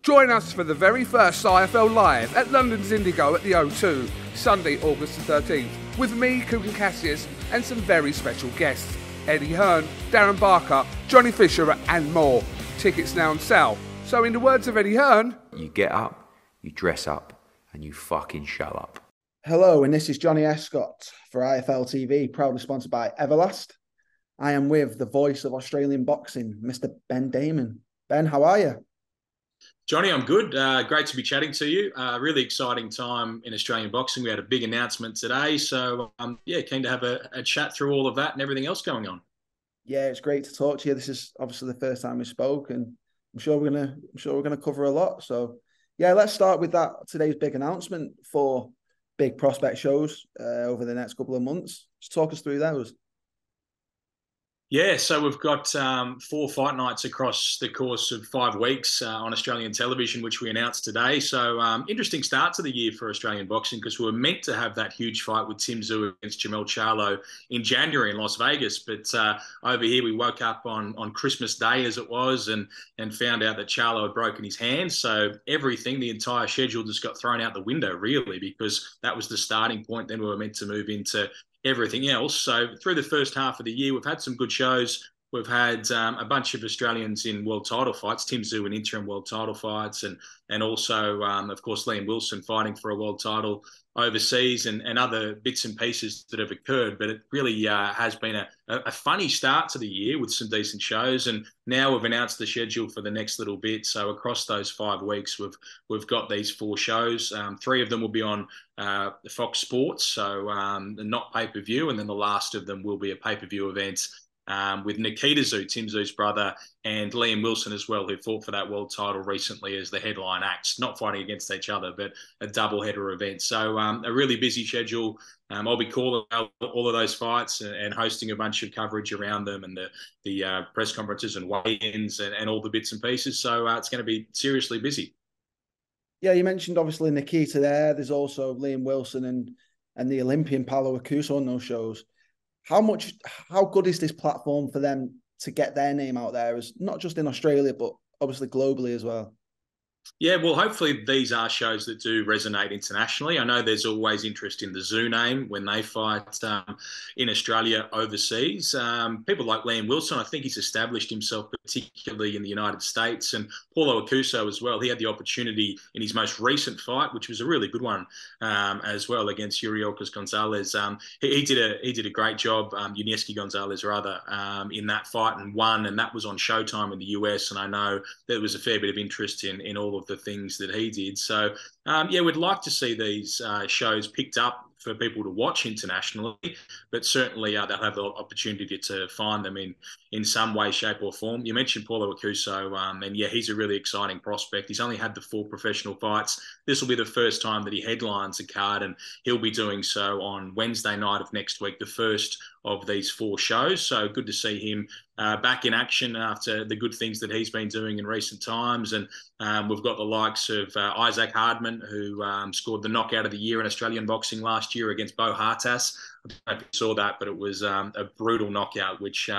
Join us for the very first IFL Live at London's Indigo at the O2, Sunday, August the 13th, with me, Cook and Cassius, and some very special guests. Eddie Hearn, Darren Barker, Johnny Fisher and more. Tickets now on sale. So in the words of Eddie Hearn, you get up, you dress up, and you fucking show up. Hello, and this is Johnny Escott for IFL TV, proudly sponsored by Everlast. I am with the voice of Australian boxing, Mr. Ben Damon. Ben, how are you? Johnny, I'm good. Great to be chatting to you. Really exciting time in Australian boxing. We had a big announcement today. So, keen to have a chat through all of that and everything else going on. Yeah, it's great to talk to you. This is obviously the first time we spoke, and I'm sure we're gonna cover a lot. So, yeah, let's start with that. Today's big announcement for big prospect shows over the next couple of months. Just talk us through those. Yeah, so we've got 4 fight nights across the course of 5 weeks on Australian television, which we announced today. So interesting start to the year for Australian boxing, because we were meant to have that huge fight with Tim Tszyu against Jamel Charlo in January in Las Vegas. But over here, we woke up on Christmas Day, as it was, and found out that Charlo had broken his hand. So everything, the entire schedule just got thrown out the window, really, because that was the starting point. Then we were meant to move into everything else. So through the first half of the year, we've had some good shows. We've had a bunch of Australians in world title fights, Tim Tszyu in interim world title fights, and also, of course, Liam Wilson fighting for a world title overseas, and other bits and pieces that have occurred. But it really has been a funny start to the year with some decent shows. And now we've announced the schedule for the next little bit. So across those 5 weeks, we've got these 4 shows. 3 of them will be on Fox Sports, so not pay-per-view, and then the last of them will be a pay-per-view event with Nikita Tszyu, Tim Tszyu's brother, and Liam Wilson as well, who fought for that world title recently as the headline acts, not fighting against each other, but a double-header event. So a really busy schedule. I'll be calling out all of those fights and hosting a bunch of coverage around them, and the press conferences and weigh-ins and all the bits and pieces. So it's going to be seriously busy. Yeah, you mentioned obviously Nikita there. There's also Liam Wilson and the Olympian Paulo Acuso on those shows. How good is this platform for them to get their name out there, as not just in Australia, but obviously globally as well? Yeah, well, hopefully these are shows that do resonate internationally. I know there's always interest in the Tszyu name when they fight in Australia overseas. People like Liam Wilson, I think he's established himself particularly in the United States, and Paulo Acuso as well. He had the opportunity in his most recent fight, which was a really good one as well, against Yuriorkis Gonzalez. He did a great job, Yunieski Gonzalez rather, in that fight, and won, and that was on Showtime in the US. And I know there was a fair bit of interest in all of the things that he did. So, we'd like to see these shows picked up for people to watch internationally, but certainly they'll have the opportunity to find them in some way, shape or form. You mentioned Paulo Acuso, and yeah, he's a really exciting prospect. He's only had the 4 professional fights. This will be the first time that he headlines a card, and he'll be doing so on Wednesday night of next week, the first of these 4 shows. So good to see him back in action after the good things that he's been doing in recent times. And we've got the likes of Isaac Hardman, who scored the knockout of the year in Australian boxing last year against Bo Hartas. I don't know if you saw that, but it was a brutal knockout, which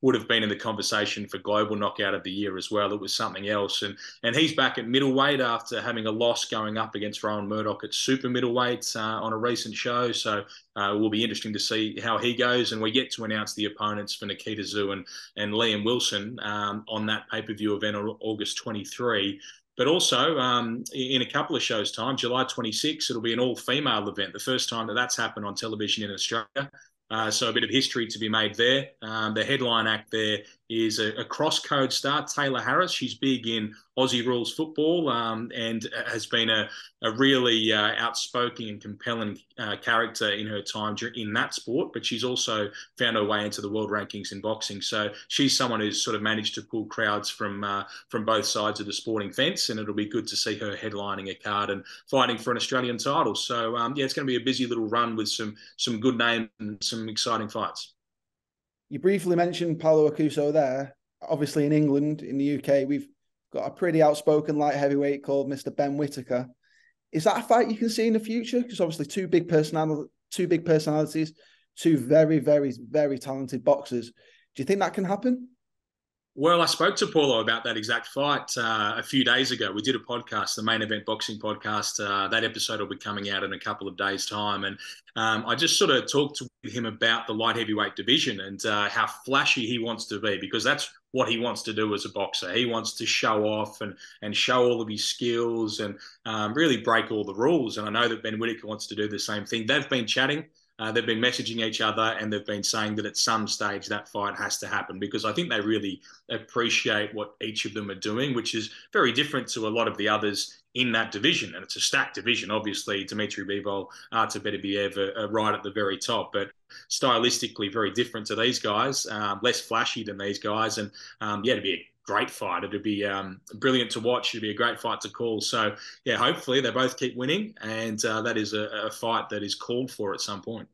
would have been in the conversation for global knockout of the year as well. It was something else. And he's back at middleweight after having a loss going up against Rowan Murdoch at super middleweight on a recent show. So it will be interesting to see how he goes. And we get to announce the opponents for Nikita Tszyu and Liam Wilson on that pay-per-view event on August 23. But also, in a couple of shows' time, July 26, it'll be an all-female event, the first time that's happened on television in Australia. So a bit of history to be made there. The headline act there is a cross-code star, Taylor Harris. She's big in Aussie rules football and has been a really outspoken and compelling character in her time in that sport, but she's also found her way into the world rankings in boxing. So she's someone who's sort of managed to pull crowds from both sides of the sporting fence, and it'll be good to see her headlining a card and fighting for an Australian title. So, it's going to be a busy little run with some good names and some exciting fights. You briefly mentioned Paulo Acuso there. Obviously, in England, in the UK, we've got a pretty outspoken light heavyweight called Mr. Ben Whittaker. Is that a fight you can see in the future? Because obviously, two big personalities, 2 very, very, very talented boxers. Do you think that can happen? Well, I spoke to Paulo about that exact fight a few days ago. We did a podcast, the Main Event Boxing podcast. That episode will be coming out in a couple of days' time. And I just sort of talked to him about the light heavyweight division and how flashy he wants to be, because that's what he wants to do as a boxer. He wants to show off and show all of his skills and really break all the rules. And I know that Ben Whittaker wants to do the same thing. They've been chatting. They've been messaging each other, and they've been saying that at some stage that fight has to happen, because I think they really appreciate what each of them are doing, which is very different to a lot of the others in that division. And it's a stacked division, obviously. Dmitry Bivol, Artur Beterbiev are right at the very top, but stylistically very different to these guys, less flashy than these guys. And yeah, to be a great fight. It'd be brilliant to watch. It'd be a great fight to call. So, yeah, hopefully they both keep winning, and that is a fight that is called for at some point.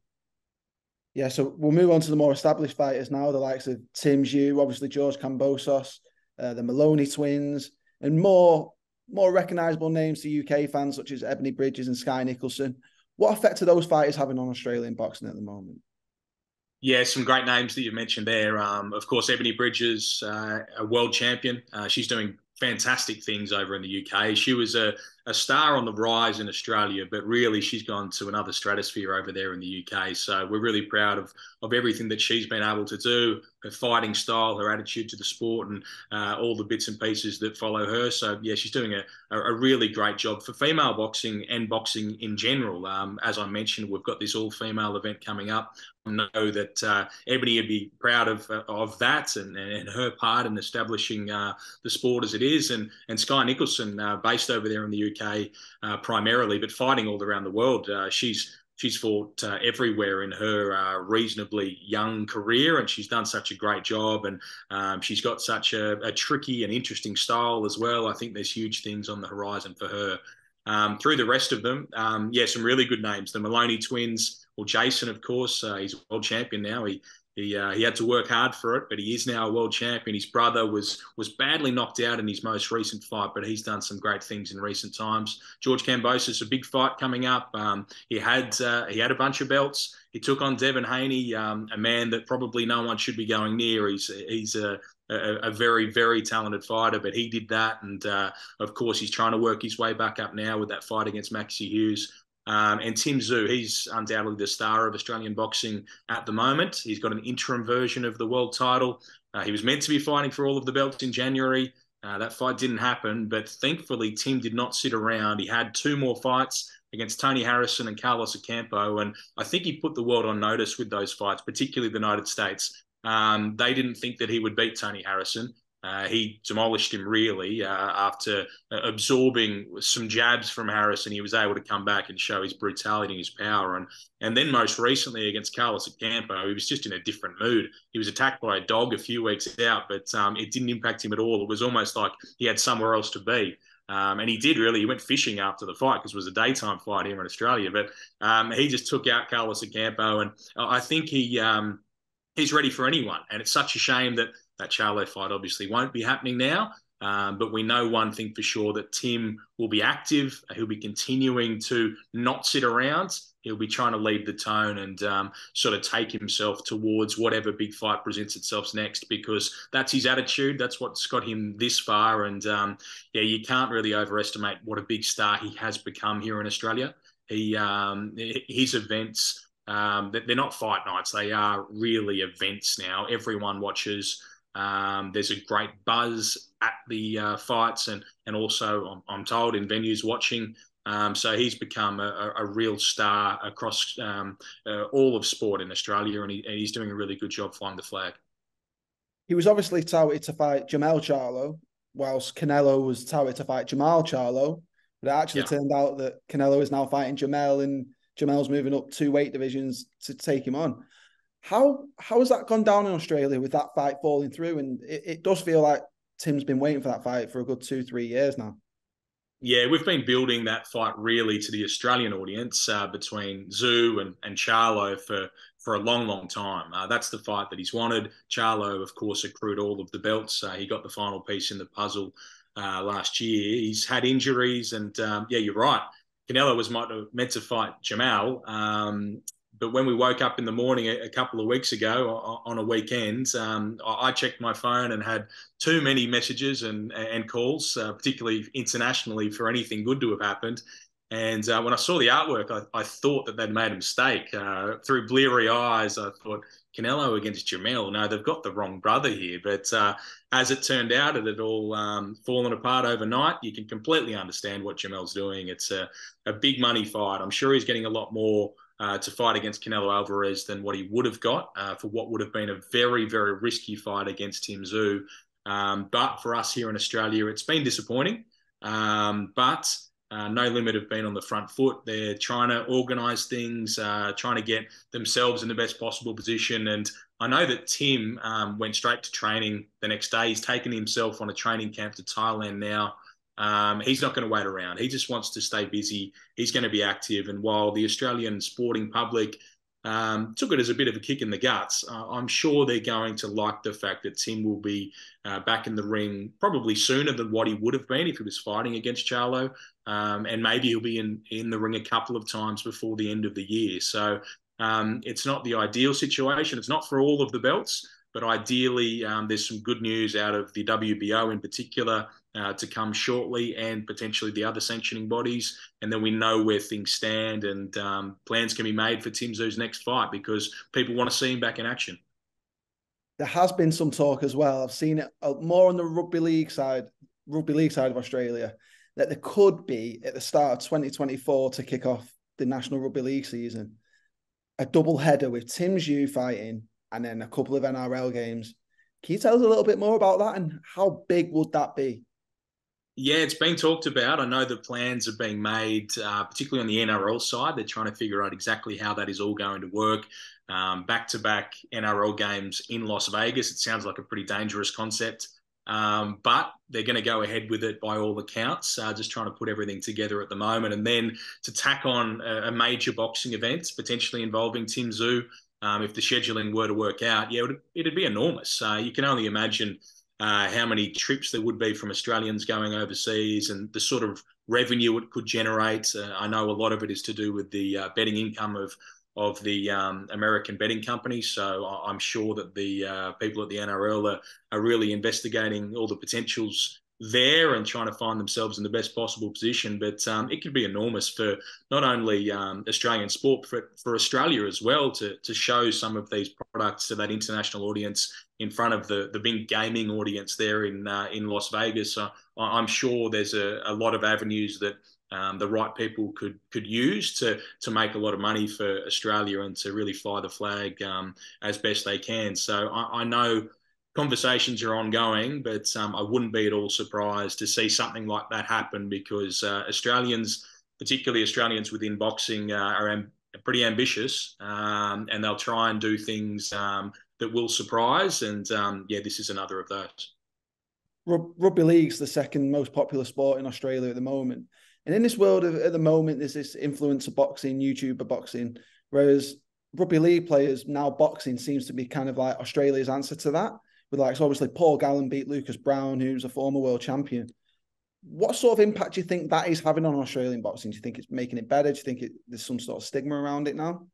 Yeah, so we'll move on to the more established fighters now, the likes of Tim Zhu, obviously George Kambosos, the Maloney twins, and more recognisable names to UK fans such as Ebony Bridges and Sky Nicholson. What effect are those fighters having on Australian boxing at the moment? Yeah, some great names that you mentioned there. Of course, Ebony Bridges, a world champion. She's doing fantastic things over in the UK. She was a star on the rise in Australia, but really she's gone to another stratosphere over there in the UK. So we're really proud of everything that she's been able to do, her fighting style, her attitude to the sport, and all the bits and pieces that follow her. So, yeah, she's doing a really great job for female boxing and boxing in general. As I mentioned, we've got this all-female event coming up. I know that Ebony would be proud of that and her part in establishing the sport as it is. And Sky Nicholson, based over there in the UK primarily, but fighting all around the world. She's fought everywhere in her reasonably young career, and she's done such a great job. And she's got such a tricky and interesting style as well. I think there's huge things on the horizon for her. Through the rest of them, yeah, some really good names. The Maloney twins. Well, Jason, of course, he's a world champion now. He had to work hard for it, but he is now a world champion. His brother was badly knocked out in his most recent fight, but he's done some great things in recent times. George Kambosos, a big fight coming up. He had a bunch of belts. He took on Devin Haney, a man that probably no one should be going near. He's a very, very talented fighter, but he did that. And of course, he's trying to work his way back up now with that fight against Maxie Hughes. And Tim Zhu, he's undoubtedly the star of Australian boxing at the moment. He's got an interim version of the world title. He was meant to be fighting for all of the belts in January. That fight didn't happen, but thankfully Tim did not sit around. He had 2 more fights against Tony Harrison and Carlos Ocampo, and I think he put the world on notice with those fights, particularly the United States. They didn't think that he would beat Tony Harrison. He demolished him really after absorbing some jabs from Harrison. He was able to come back and show his brutality and his power. And then most recently against Carlos Ocampo, he was just in a different mood. He was attacked by a dog a few weeks out, but it didn't impact him at all. It was almost like he had somewhere else to be. And he did really. He went fishing after the fight because it was a daytime fight here in Australia. But he just took out Carlos Ocampo, and I think he's ready for anyone. And it's such a shame that Charlo fight obviously won't be happening now. But we know one thing for sure, that Tim will be active. He'll be continuing to not sit around. He'll be trying to lead the tone and sort of take himself towards whatever big fight presents itself next, because that's his attitude. That's what's got him this far. And yeah, you can't really overestimate what a big star he has become here in Australia. His events, they're not fight nights. They are really events now. Everyone watches. There's a great buzz at the fights and also, I'm told, in venues watching. So he's become a real star across all of sport in Australia, and he's doing a really good job flying the flag. He was obviously touted to fight Jamel Charlo, whilst Canelo was touted to fight Jamal Charlo. But it actually turned out that Canelo is now fighting Jamel, and Jamel's moving up 2 weight divisions to take him on. How has that gone down in Australia with that fight falling through? And it does feel like Tim's been waiting for that fight for a good 2-3 years now. Yeah, we've been building that fight really to the Australian audience between Zhu and Charlo for a long, long time. That's the fight that he's wanted. Charlo, of course, accrued all of the belts. He got the final piece in the puzzle last year. He's had injuries, and yeah, you're right. Canelo was meant to fight Jamal, But when we woke up in the morning a couple of weeks ago on a weekend, I checked my phone and had too many messages and calls, particularly internationally, for anything good to have happened. And when I saw the artwork, I thought that they'd made a mistake. Through bleary eyes, I thought, Canelo against Jamel. No, they've got the wrong brother here. But as it turned out, it had all fallen apart overnight. You can completely understand what Jamel's doing. It's a big money fight. I'm sure he's getting a lot more to fight against Canelo Alvarez than what he would have got for what would have been a very, very risky fight against Tim Tszyu. But for us here in Australia, it's been disappointing. But No Limit have been on the front foot. They're trying to organise things, trying to get themselves in the best possible position. And I know that Tim went straight to training the next day. He's taken himself on a training camp to Thailand now. He's not going to wait around. He just wants to stay busy. He's going to be active. And while the Australian sporting public took it as a bit of a kick in the guts, I'm sure they're going to like the fact that Tim will be back in the ring probably sooner than what he would have been if he was fighting against Charlo. And maybe he'll be in the ring a couple of times before the end of the year. So it's not the ideal situation. It's not for all of the belts. But ideally, there's some good news out of the WBO in particular to come shortly, and potentially the other sanctioning bodies. And then we know where things stand, and plans can be made for Tim Tszyu's next fight because people want to see him back in action. There has been some talk as well. I've seen it more on the rugby league side of Australia, that there could be at the start of 2024 to kick off the National Rugby League season, a double header with Tim Tszyu fighting and then a couple of NRL games. Can you tell us a little bit more about that, and how big would that be? Yeah, it's been talked about. I know the plans are being made, particularly on the NRL side. They're trying to figure out exactly how that is all going to work. Back-to-back NRL games in Las Vegas. It sounds like a pretty dangerous concept. But they're going to go ahead with it by all accounts, just trying to put everything together at the moment. And then to tack on a major boxing event, potentially involving Tim Tszyu, if the scheduling were to work out, yeah, it'd be enormous. You can only imagine how many trips there would be from Australians going overseas and the sort of revenue it could generate. I know a lot of it is to do with the betting income of the American betting companies. So I'm sure that the people at the NRL are really investigating all the potentials there and trying to find themselves in the best possible position. But it could be enormous for not only Australian sport, for Australia as well, to show some of these products to that international audience in front of the big gaming audience there in Las Vegas. So I'm sure there's a lot of avenues that the right people could use to make a lot of money for Australia and to really fly the flag as best they can. So I know conversations are ongoing, but I wouldn't be at all surprised to see something like that happen, because Australians, particularly Australians within boxing, are pretty ambitious, and they'll try and do things that will surprise. And yeah, this is another of those. Rugby league's the second most popular sport in Australia at the moment. And in this world at the moment, there's this influencer boxing, YouTuber boxing, whereas rugby league players now boxing seems to be kind of like Australia's answer to that. With so obviously Paul Gallen beat Lucas Brown, who's a former world champion. What sort of impact do you think that is having on Australian boxing? Do you think it's making it better? Do you think there's some sort of stigma around it now?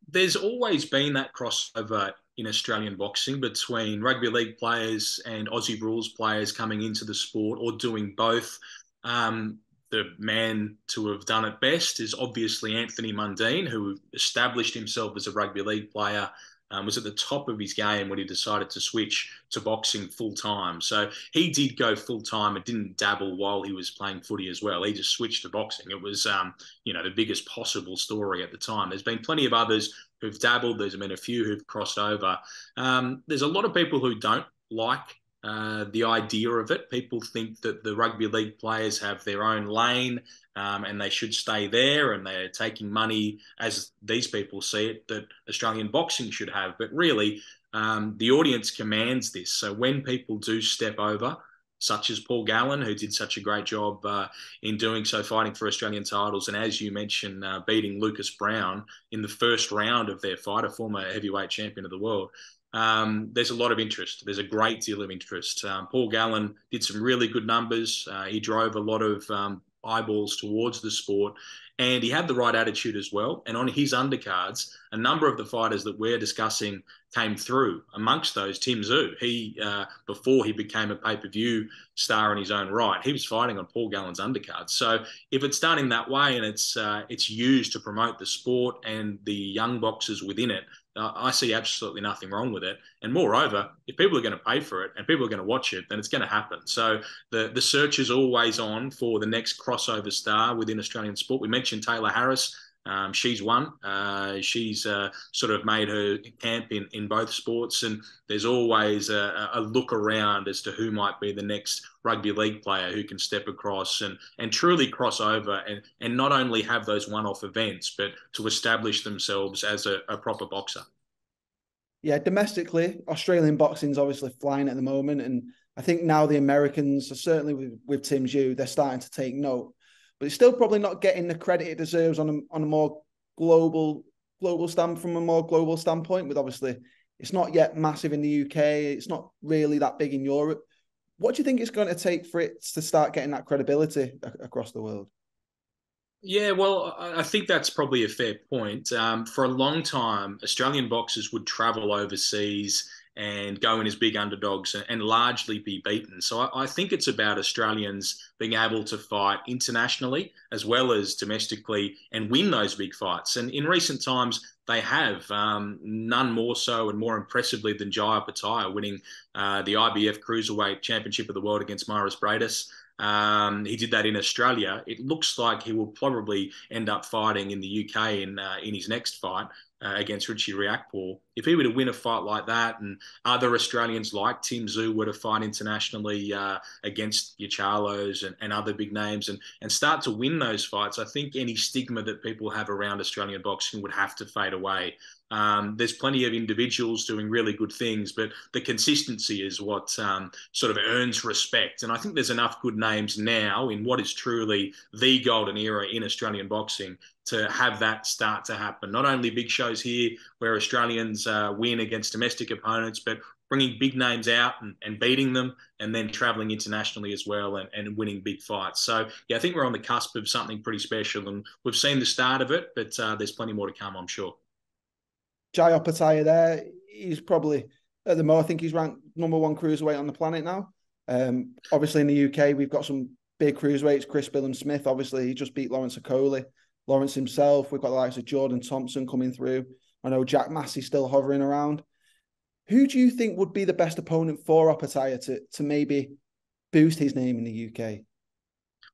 There's always been that crossover in Australian boxing between rugby league players and Aussie rules players coming into the sport, or doing both. The man to have done it best is obviously Anthony Mundine, who established himself as a rugby league player, was at the top of his game when he decided to switch to boxing full-time. So he did go full-time and didn't dabble while he was playing footy as well. He just switched to boxing. It was, the biggest possible story at the time. There's been plenty of others who've dabbled. There's been a few who've crossed over. There's a lot of people who don't like the idea of it. People think that the rugby league players have their own lane and they should stay there, and they're taking money, as these people see it, that Australian boxing should have. But really, the audience commands this. So when people do step over, such as Paul Gallen, who did such a great job in doing so, fighting for Australian titles, and as you mentioned, beating Lucas Brown in the first round of their fight, a former heavyweight champion of the world, there's a lot of interest. There's a great deal of interest. Paul Gallen did some really good numbers. He drove a lot of eyeballs towards the sport. And he had the right attitude as well. And on his undercards, a number of the fighters that we're discussing came through. Amongst those, Tim Tszyu. He, before he became a pay-per-view star in his own right, he was fighting on Paul Gallen's undercards. So if it's done in that way and it's used to promote the sport and the young boxers within it, I see absolutely nothing wrong with it. And moreover, if people are going to pay for it and people are going to watch it, then it's going to happen. So the search is always on for the next crossover star within Australian sport. We mentioned Taylor Harris. She's one. She's sort of made her camp in both sports, and there's always a look around as to who might be the next rugby league player who can step across and truly cross over and not only have those one-off events, but to establish themselves as a proper boxer. Yeah, domestically, Australian boxing's obviously flying at the moment, and I think now the Americans, certainly with Tim Tszyu, they're starting to take note. But it's still probably not getting the credit it deserves on a more global from a more global standpoint. With obviously, it's not yet massive in the UK. It's not really that big in Europe. What do you think it's going to take for it to start getting that credibility across the world? Yeah, well, I think that's probably a fair point. For a long time, Australian boxers would travel overseas and go in as big underdogs and largely be beaten. So I think it's about Australians being able to fight internationally as well as domestically and win those big fights. And in recent times, they have, none more so and more impressively than Jaya Pattaya winning the IBF Cruiserweight Championship of the World against Maurice Bradis. He did that in Australia. It looks like he will probably end up fighting in the UK in his next fight against Richie Riakporhe. If he were to win a fight like that, and other Australians like Tim Tszyu were to fight internationally against your Charlos and other big names and start to win those fights, I think any stigma that people have around Australian boxing would have to fade away. There's plenty of individuals doing really good things, but the consistency is what sort of earns respect. And I think there's enough good names now in what is truly the golden era in Australian boxing to have that start to happen. Not only big shows here where Australians win against domestic opponents, but bringing big names out and beating them, and then traveling internationally as well and winning big fights. So, yeah, I think we're on the cusp of something pretty special, and we've seen the start of it, but there's plenty more to come, I'm sure. Jaya Pattaya there, he's probably, at the moment, I think he's ranked #1 cruiserweight on the planet now. Obviously, in the UK, we've got some big cruiserweights. Chris Billam-Smith, obviously, he just beat Lawrence Okoli. Lawrence himself, we've got the likes of Jordan Thompson coming through. I know Jack Massey's still hovering around. Who do you think would be the best opponent for Pattaya to maybe boost his name in the UK?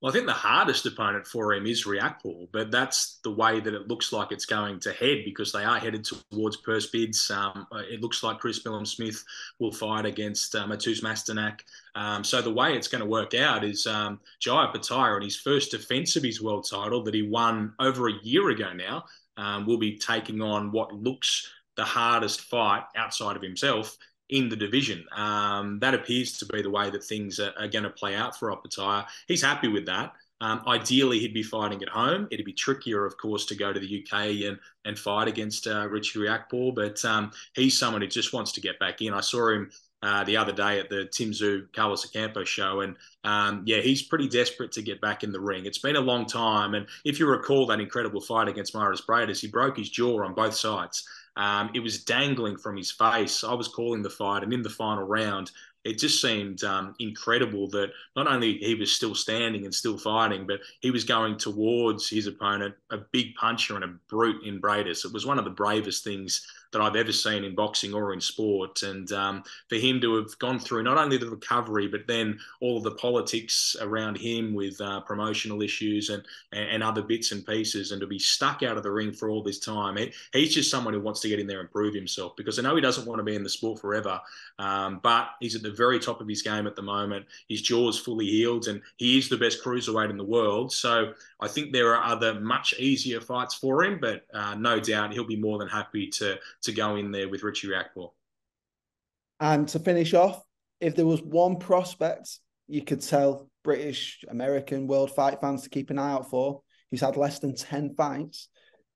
Well, I think the hardest opponent for him is Riakporhe, but that's the way that it looks like it's going to head because they are headed towards purse bids. It looks like Chris Billam-Smith will fight against Matus Masternak. So the way it's going to work out is Jaya Pattaya, on his first defence of his world title that he won over a year ago now, will be taking on what looks the hardest fight outside of himself in the division. That appears to be the way that things are going to play out for Pattaya. He's happy with that. Ideally, he'd be fighting at home. It'd be trickier, of course, to go to the UK and fight against Richie Riakporhe, but he's someone who just wants to get back in. I saw him the other day at the Tim Tszyu Carlos Ocampo show, and yeah, he's pretty desperate to get back in the ring. It's been a long time, and if you recall that incredible fight against Maurice Bradis, he broke his jaw on both sides. It was dangling from his face. I was calling the fight, and in the final round, it just seemed incredible that not only he was still standing and still fighting, but he was going towards his opponent, a big puncher and a brute in Bradis. It was one of the bravest things that I've ever seen in boxing or in sport. And for him to have gone through not only the recovery, but then all of the politics around him with promotional issues and other bits and pieces, and to be stuck out of the ring for all this time, he's just someone who wants to get in there and prove himself, because I know he doesn't want to be in the sport forever, but he's at the very top of his game at the moment. His jaw's fully healed, and he is the best cruiserweight in the world. So I think there are other much easier fights for him, but no doubt he'll be more than happy to go in there with Richie Riakporhe. And to finish off, if there was one prospect you could tell British, American, world fight fans to keep an eye out for, who's had less than 10 fights,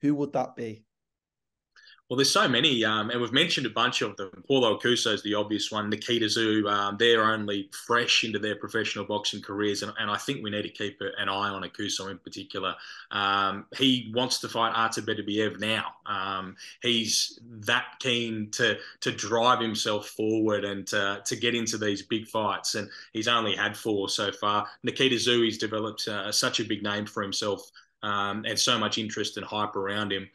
who would that be? Well, there's so many, and we've mentioned a bunch of them. Paulo Akuso is the obvious one. Nikita Tszyu, they're only fresh into their professional boxing careers, and I think we need to keep an eye on Akuso in particular. He wants to fight Artur Beterbiev now. He's that keen to drive himself forward and to get into these big fights, and he's only had 4 so far. Nikita Tszyu, he's developed such a big name for himself. And so much interest and hype around him.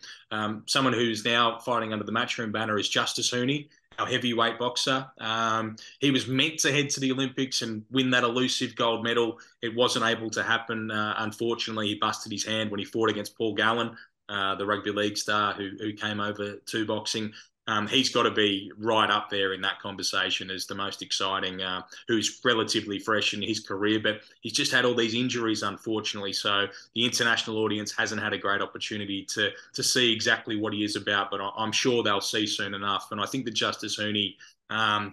Someone who's now fighting under the Matchroom banner is Justis Huni, our heavyweight boxer. He was meant to head to the Olympics and win that elusive gold medal. It wasn't able to happen. Unfortunately, he busted his hand when he fought against Paul Gallen, the rugby league star who came over to boxing. He's got to be right up there in that conversation as the most exciting, who's relatively fresh in his career, but he's just had all these injuries, unfortunately. So the international audience hasn't had a great opportunity to see exactly what he is about, but I'm sure they'll see soon enough. And I think that Justis Huni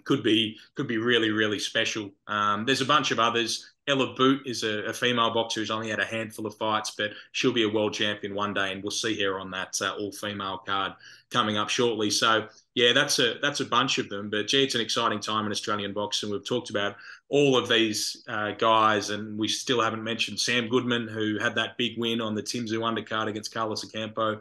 could be really, really special. There's a bunch of others. Ella Boot is a female boxer who's only had a handful of fights, but she'll be a world champion one day, and we'll see her on that all-female card coming up shortly. So, yeah, that's a bunch of them. But, gee, it's an exciting time in Australian boxing. We've talked about all of these guys, and we still haven't mentioned Sam Goodman, who had that big win on the Timzu undercard against Carlos Ocampo.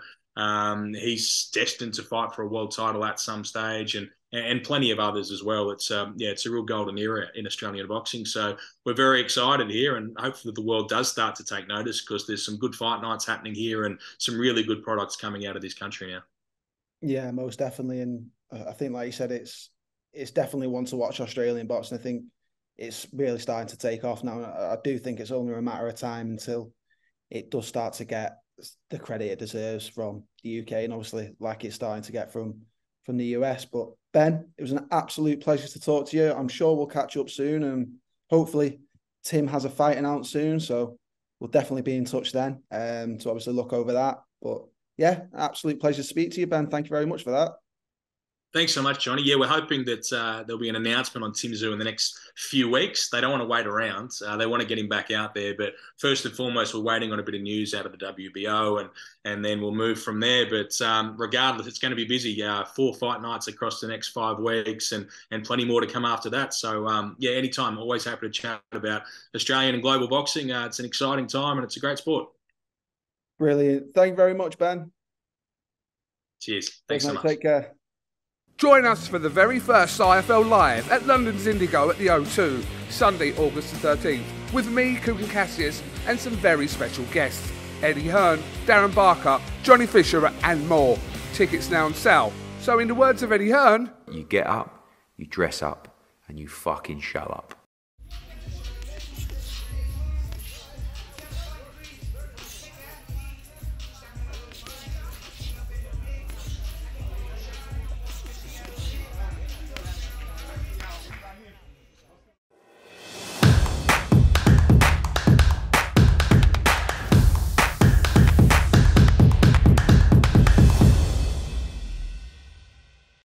He's destined to fight for a world title at some stage, and plenty of others as well. It's a real golden era in Australian boxing. So we're very excited here, and hopefully the world does start to take notice, because there's some good fight nights happening here and some really good products coming out of this country now. Yeah, most definitely. And I think, like you said, it's definitely one to watch Australian boxing. I think it's really starting to take off now. I do think it's only a matter of time until it does start to get the credit it deserves from the UK, and obviously like it's starting to get from the US. But Ben, it was an absolute pleasure to talk to you. I'm sure we'll catch up soon, and hopefully Tim has a fight announced soon, so we'll definitely be in touch then to obviously look over that. But yeah, absolute pleasure to speak to you, Ben. Thank you very much for that. Thanks so much, Johnny. Yeah, we're hoping that there'll be an announcement on Tim Tszyu in the next few weeks. They don't want to wait around. They want to get him back out there. But first and foremost, we're waiting on a bit of news out of the WBO, and then we'll move from there. But regardless, it's going to be busy. 4 fight nights across the next 5 weeks, and plenty more to come after that. So, yeah, anytime. Always happy to chat about Australian and global boxing. It's an exciting time, and it's a great sport. Brilliant. Thank you very much, Ben. Cheers. Thanks so much. Take care. Join us for the very first IFL Live at London's Indigo at the O2, Sunday, August the 13th, with me, Kugan Cassius, and some very special guests, Eddie Hearn, Darren Barker, Johnny Fisher, and more. Tickets now on sale. So in the words of Eddie Hearn, You get up, you dress up, and you fucking shut up.